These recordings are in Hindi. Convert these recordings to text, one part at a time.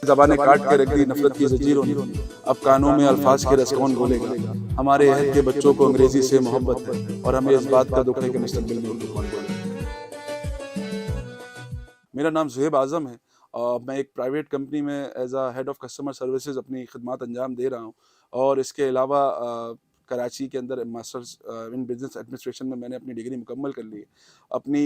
ज़बानें काट के रख दी नफरत की ज़ंजीरों ने, अब कानों में अल्फाज के रस कौन घोलेगा। हमारे अहद के बच्चों को अंग्रेज़ी से मोहब्बत है और हमें इस बात का दुख है कि मुस्तकबिल में उर्दू कौन बोलेगा। मेरा नाम ज़ुहैब आज़म है। मैं एक प्राइवेट कंपनी में as a head of customer services अपनी खिदमत अंजाम दे रहा हूँ और इसके अलावा कराची के अंदर मास्टर्स इन बिज़नेस एडमिनिस्ट्रेशन में मैंने अपनी डिग्री मुकम्मल कर ली है। अपनी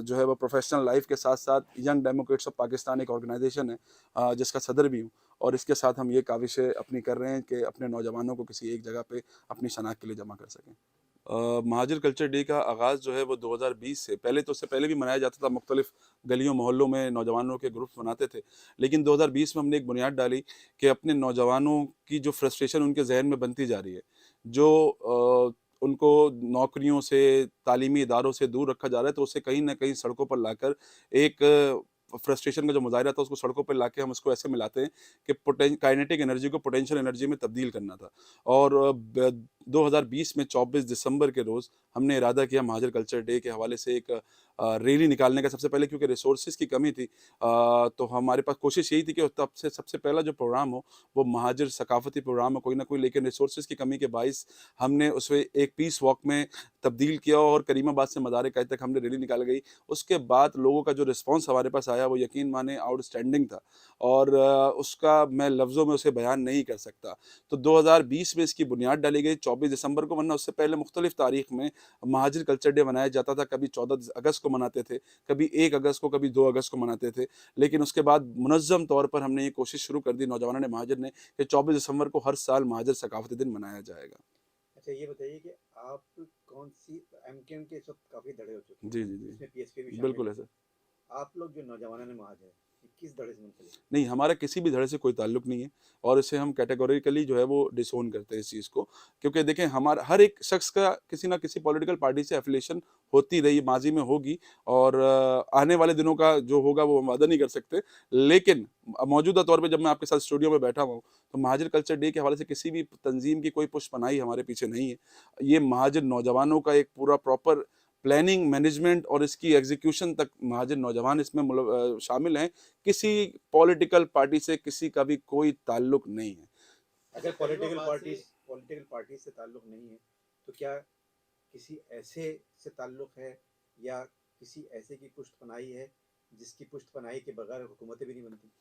जो है वो प्रोफ़ेशनल लाइफ़ के साथ-साथ यंग डेमोक्रेट्स ऑफ़ पाकिस्तान एक ऑर्गेनाइज़ेशन है जिसका सदर भी हूँ और इसके साथ हम ये काविशें अपनी कर रहे हैं कि अपने नौजवानों को किसी एक जगह पे अपनी शनाख्त के लिए जमा कर सकें। महाजिर कल्चर डे का आगाज़ जो है वो 2020 से पहले तो उससे पहले भी मनाया जाता था, मुख्तलिफ़ गलियों मोहल्लों में नौजवानों के ग्रुप्स बनाते थे। लेकिन 2020 में हमने एक बुनियाद डाली कि अपने नौजवानों की जो फ्रस्ट्रेशन उनके ज़हन में बनती जा रही है, जो उनको नौकरियों से, तालीमी इदारों से दूर रखा जा रहा है, तो उसे कहीं न कहीं सड़कों पर लाकर एक फ्रस्ट्रेशन का जो मुज़ाहिरा था उसको सड़कों पे लाके हम उसको ऐसे मिलाते हैं कि काइनेटिक एनर्जी को पोटेंशियल एनर्जी में तब्दील करना था। और 2020 में 24 दिसंबर के रोज़ हमने इरादा किया महाजिर कल्चर डे के हवाले से एक रैली निकालने का। सबसे पहले क्योंकि रिसोर्सेज़ की कमी थी तो हमारे पास कोशिश यही थी कि तब से सबसे पहला जो प्रोग्राम हो वो महाजिर सकाफ़ती प्रोग्राम हो कोई ना कोई, लेकिन रिसोर्सेज़ की कमी के बाइस हमने उसे एक पीस वॉक में तब्दील किया और करीमाबाद से मदार-ए-कायद तक हमने रैली निकाल गई। उसके बाद लोगों का जो रिस्पॉन्स हमारे पास आया वो यकीन माने आउटस्टैंडिंग था और उसका मैं लफ्ज़ों में उसे बयान नहीं कर सकता। तो 2020 में इसकी बुनियाद डाली गई 24 दिसंबर को, वरना उससे पहले मुख्तलिफ़ तारीख़ में महाजिर कल्चर डे मनाया जाता था। कभी 14 अगस्त को मनाते थे, कभी 1 अगस्त को, कभी 2 अगस्त को मनाते थे। लेकिन उसके बाद मुनज़्ज़म तौर पर हमने ये कोशिश शुरू कर दी नौजवानों ने, महाजिर ने, कि 24 दिसंबर को हर साल महाजिर सकाफ़ती दिन मनाया जाएगा। अच्छा ये बताइए कि आप कौन-सी एमकेएम के इस वक़्त काफ़ी धड़े हो चुके हैं, जी, जी, जी। इसमें पीएसपी भी शामिल बिल्कुल है। है सर। आप लोग जो नौजवान महाज हैं, ये किस धड़े से मुंसलिक हैं? नहीं, हमारा किसी भी धड़े से कोई ताल्लुक नहीं है और इसे हम कैटेगोरिकली जो है वो डिसोन करते हैं इस चीज़ को। क्योंकि देखें हमारा हर एक शख़्स का किसी न किसी पॉलिटिकल पार्टी से एफ़िलिएशन होती रही, माज़ी में होगी और आने वाले दिनों का जो होगा वो हम वादा नहीं कर सकते। लेकिन मौजूदा तौर पे जब मैं आपके साथ स्टूडियो में बैठा हुआ हूँ, तो महाजिर कल्चर डे के हवाले से किसी भी तंज़ीम की कोई पुष्पनाही हमारे पीछे नहीं है। ये महाजिर नौजवानों का एक पूरा प्रॉपर प्लानिंग, मैनेजमेंट और इसकी एग्ज़ीक्यूशन तक महाजिर नौजवान इसमें शामिल हैं। किसी पॉलिटिकल पार्टी से किसी का भी कोई ताल्लुक नहीं है। अगर पॉलिटिकल पार्टी से ताल्लुक नहीं है, तो क्या किसी ऐसे से ताल्लुक है या किसी ऐसे की पुष्टपनाही है, जिसकी पुष्टपनाही के बगैर हुकूमतें भी नहीं बनती?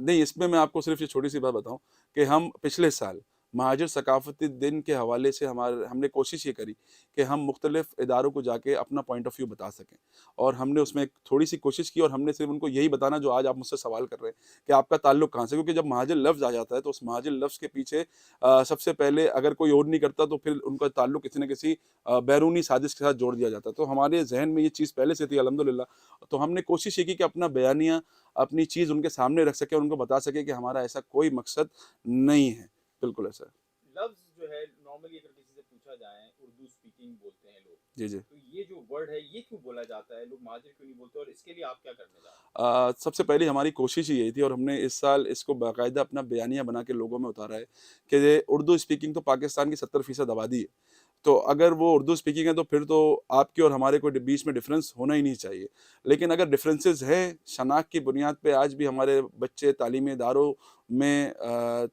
नहीं, इसमें मैं आपको सिर्फ़ ये छोटी-सी बात बताऊँ कि हम पिछले साल महाजिर सकाफ़ती दिन के हवाले से हमने कोशिश ये करी कि हम मुख्तलिफ़ इदारों को जाके अपना पॉइंट ऑफ व्यू बता सकें और हमने उसमें एक थोड़ी-सी कोशिश की और हमने सिर्फ़ उनको यही बताना जो आज आप मुझसे सवाल कर रहे हैं कि आपका ताल्लुक कहाँ से? क्योंकि जब महाजिर लफ़्ज़ आ जाता है तो उस महाजिर लफ़्ज़ के पीछे सबसे पहले अगर कोई और नहीं करता तो फिर उनका ताल्लुक किसी न किसी बैरूनी साज़िश के साथ जोड़ दिया जाता है। तो हमारे ज़हन में ये चीज़ पहले से थी अल्हम्दुलिल्लाह। तो हमने कोशिश ये की कि अपना बयानिया, अपनी चीज़ उनके सामने रख सकें और उनको बता सकें कि हमारा ऐसा कोई मकसद नहीं है। बिल्कुल ऐसा है। लफ्ज़ जो है नॉर्मली अगर किसी से पूछा जाए उर्दू स्पीकिंग बोलते हैं लोग, जी, जी। तो ये जो वर्ड है ये क्यों बोला जाता है? लोग महाजिर क्यों नहीं बोलते और इसके लिए आप क्या करने जा रहे हैं? सबसे पहले हमारी कोशिश ही यही थी और हमने इस साल इसको बाकायदा अपना बयानिया बना के लोगों में उतारा है कि उर्दू स्पीकिंग तो पाकिस्तान की 70% आबादी है। तो अगर वो उर्दू स्पीकिंग है तो फिर तो आपके और हमारे कोई बीच में डिफरेंस होना ही नहीं चाहिए। लेकिन अगर डिफरेंसेस हैं, शनाख्त की बुनियाद पे आज भी हमारे बच्चे तालीमी इदारों में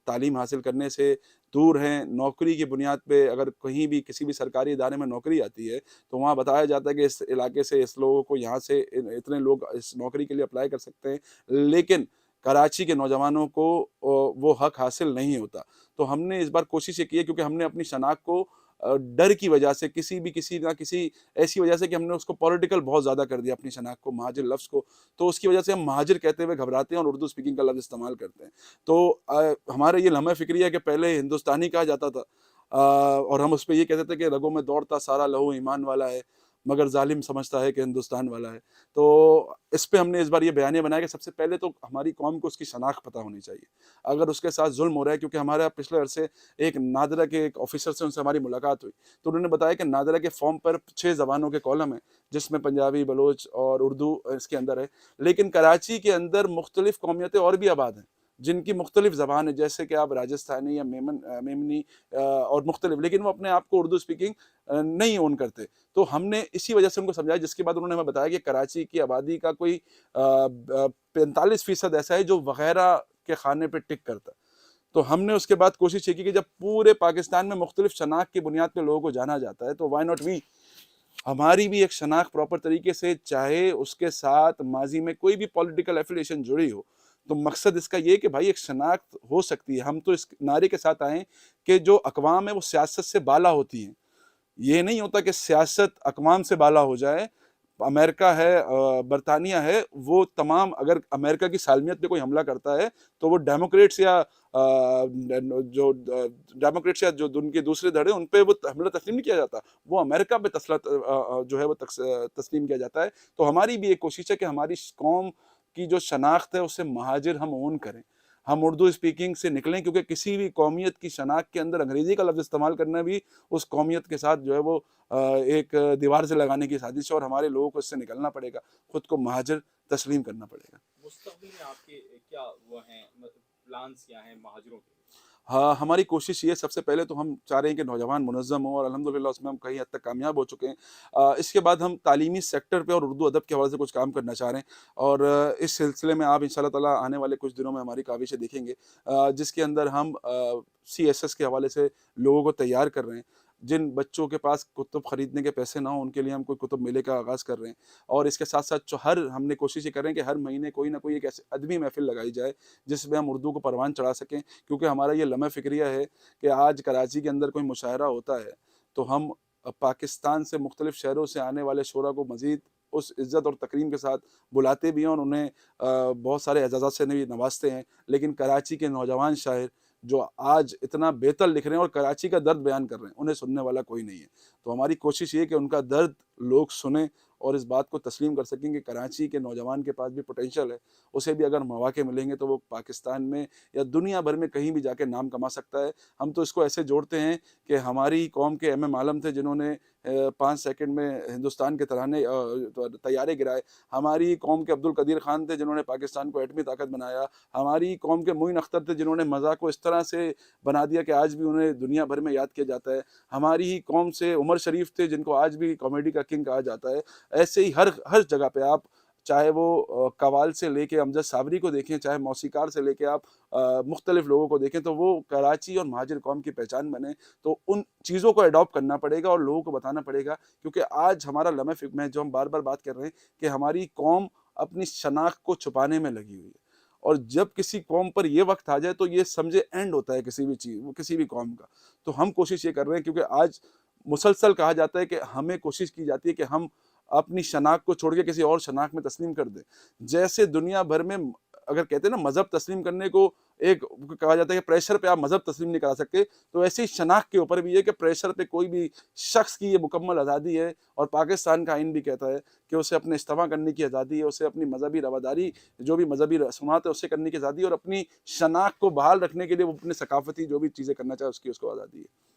तालीम हासिल करने से दूर हैं। नौकरी की बुनियाद पे अगर कहीं भी किसी भी सरकारी इदारे में नौकरी आती है, तो वहाँ बताया जाता है कि इस इलाके से इस लोगों को यहाँ से इतने लोग इस नौकरी के लिए अप्लाई कर सकते हैं। लेकिन कराची के नौजवानों को वो हक हासिल नहीं होता। तो हमने इस बार कोशिश ये की है क्योंकि हमने अपनी शनाख्त को डर की वजह से किसी ना किसी ऐसी वजह से कि हमने उसको पॉलिटिकल बहुत ज़्यादा कर दिया अपनी शनाख्त को, महाजिर लफ्ज़ को, तो उसकी वजह से हम महाजिर कहते हुए घबराते हैं और उर्दू स्पीकिंग का लफ्ज़ इस्तेमाल करते हैं। तो हमारा ये लम्हा फ़िक्री है कि पहले हिंदुस्तानी कहा जाता था और हम उसपे ये कहते थे कि रगों में दौड़ता सारा लहू ईमान वाला है, मगर ज़ालिम समझता है कि हिंदुस्तान वाला है। तो इस पे हमने इस बार ये बयानिया बनाया कि सबसे पहले तो हमारी कौम को उसकी शनाख्त पता होनी चाहिए। अगर उसके साथ ज़ुल्म हो रहा है, क्योंकि हमारे यहाँ पिछले अरसे एक नादरा के एक ऑफ़िसर से उनसे हमारी मुलाकात हुई, तो उन्होंने बताया कि नादरा के फ़ॉर्म पर 6 ज़बानों के कॉलम हैं, जिसमें पंजाबी, बलोच और उर्दू इसके अंदर है। लेकिन कराची के अंदर मुख्तलिफ़ कौमियतें और भी आबाद हैं, जिनकी मुख्तलिफ ज़बान है, जैसे कि आप राजस्थानी या मेमनी और मुख्तलिफ, लेकिन वो अपने आप को उर्दू स्पीकिंग नहीं ओन करते। तो हमने इसी वजह से उनको समझाया, जिसके बाद उन्होंने हमें बताया कि कराची की आबादी का कोई 45% ऐसा है जो वगैरह के खाने पे टिक करता है। तो हमने उसके बाद कोशिश ये की कि जब पूरे पाकिस्तान में मुख्तलिफ शनाख्त की बुनियाद पे लोगों को जाना जाता है, तो व्हाई नॉट वी, हमारी भी एक शनाख्त प्रॉपर तरीके से, चाहे उसके साथ माजी में कोई भी पॉलिटिकल एफिलिएशन जुड़ी हो। तो मकसद इसका ये कि भाई एक शनाख्त हो सकती है। हम तो इस नारे के साथ आए कि जो अक़वाम है वो सियासत से बाला होती हैं। ये नहीं होता कि सियासत अक़वाम से बाला हो जाए। अमेरिका है, बरतानिया है, वो तमाम, अगर अमेरिका की सालमियत पे कोई हमला करता है तो वो डेमोक्रेट्स या जो उनके दूसरे धड़े, उन पे वो हमला तस्लीम नहीं किया जाता, वो अमेरिका पे जो है वो तस्लीम किया जाता है। तो हमारी भी एक कोशिश है कि हमारी कौम की जो शनाख्त है उसे महाजिर हम ओन करें, हम उर्दू स्पीकिंग से निकलें, क्योंकि किसी भी कौमियत की शनाख्त के अंदर अंग्रेज़ी का लफ्ज़ इस्तेमाल करना भी उस कौमियत के साथ जो है वो एक दीवार से लगाने की साजिश है, और हमारे लोगों को इससे निकलना पड़ेगा, खुद को महाजिर तस्लीम करना पड़ेगा। मुस्तक़बिल में आपके क्या वो हैं, मतलब प्लान्स क्या हैं महाजिरों के लिए? हाँ, हमारी कोशिश ये, सबसे पहले तो हम चाह रहे हैं कि नौजवान मुनज़्ज़म हों, और अल्हम्दुलिल्लाह उसमें हम कहीं हद तक कामयाब हो चुके हैं। इसके बाद हम तालीमी सेक्टर पे और उर्दू अदब के हवाले से कुछ काम करना चाह रहे हैं, और इस सिलसिले में आप इंशाअल्लाह ताला आने वाले कुछ दिनों में हमारी काविशें देखेंगे, जिसके अंदर हम CSS के हवाले से लोगों को तैयार कर रहे हैं। जिन बच्चों के पास कुतुब ख़रीदने के पैसे ना हों, उनके लिए हम कोई कुतुब मेले का आगाज़ कर रहे हैं, और इसके साथ-साथ जो हमने कोशिश ये कर रहे हैं कि हर महीने कोई ना कोई एक ऐसी अदबी महफ़िल लगाई जाए, जिसमें हम उर्दू को परवान चढ़ा सकें। क्योंकि हमारा ये लम्हा फ़िक्रिया है कि आज कराची के अंदर कोई मुशायरा होता है, तो हम पाकिस्तान से मुख्तलिफ़ शहरों से आने वाले शोरा को मज़ीद उस इज़्ज़त और तकरीम के साथ बुलाते भी हैं, और उन्हें बहुत सारे एज़ाज़ात से भी नवाज़ते हैं। लेकिन कराची के नौजवान शायर जो आज इतना बेहतर लिख रहे हैं और कराची का दर्द बयान कर रहे हैं, उन्हें सुनने वाला कोई नहीं है। तो हमारी कोशिश ये है कि उनका दर्द लोग सुनें, और इस बात को तस्लीम कर सकें कि कराची के नौजवान के पास भी पोटेंशियल है, उसे भी अगर मौके मिलेंगे तो वो पाकिस्तान में या दुनिया भर में कहीं भी जाके नाम कमा सकता है। हम तो इसको ऐसे जोड़ते हैं कि हमारी कौम के MM आलम थे, जिन्होंने 5 सेकंड में हिंदुस्तान के तराने तैयारे गिराए। हमारी कौम के अब्दुल कदीर खान थे, जिन्होंने पाकिस्तान को एटमी ताकत बनाया। हमारी कौम के मोइन अख्तर थे, जिन्होंने मज़ाक को इस तरह से बना दिया कि आज भी उन्हें दुनिया भर में याद किया जाता है। हमारी ही कौम से उमर शरीफ थे, जिनको आज भी कॉमेडी का किंग कहा जाता है। ऐसे ही हर हर जगह पे आप, चाहे वो कव्वाल से लेके अमजद साबरी को देखें, चाहे मौसीकार से लेके आप मुख्तलिफ लोगों को देखें, तो वो कराची और महाजिर कौम की पहचान बने। तो उन चीज़ों को अडॉप्ट करना पड़ेगा और लोगों को बताना पड़ेगा, क्योंकि आज हमारा लम्हा में जो हम बार बार बात कर रहे हैं कि हमारी कौम अपनी शनाख्त को छुपाने में लगी हुई है, और जब किसी कौम पर ये वक्त आ जाए तो ये समझे एंड होता है किसी भी चीज़, वो किसी भी कौम का। तो हम कोशिश ये कर रहे हैं, क्योंकि आज मुसलसल कहा जाता है कि हमें कोशिश की जाती है कि हम अपनी शनाख्त को छोड़ के किसी और शनाख्त में तस्लीम कर दें। जैसे दुनिया भर में अगर कहते हैं ना, मज़हब तस्लीम करने को एक कहा जाता है कि प्रेशर पे आप मज़हब तस्लीम नहीं करा सकते, तो ऐसे ही शनाख्त के ऊपर भी है कि प्रेशर पे कोई भी शख्स की ये मुकम्मल आज़ादी है, और पाकिस्तान का आइन भी कहता है कि उसे अपने इस्तीफ़ा करने की आज़ादी है, उसे अपनी मज़हबी रवादारी, जो भी मज़हबी रस्मात है, उसे करने की आज़ादी है, और अपनी शनाख्त को बहाल रखने के लिए वो अपने सकाफ़ती जो भी चीज़ें करना चाहे उसकी उसको आज़ादी है।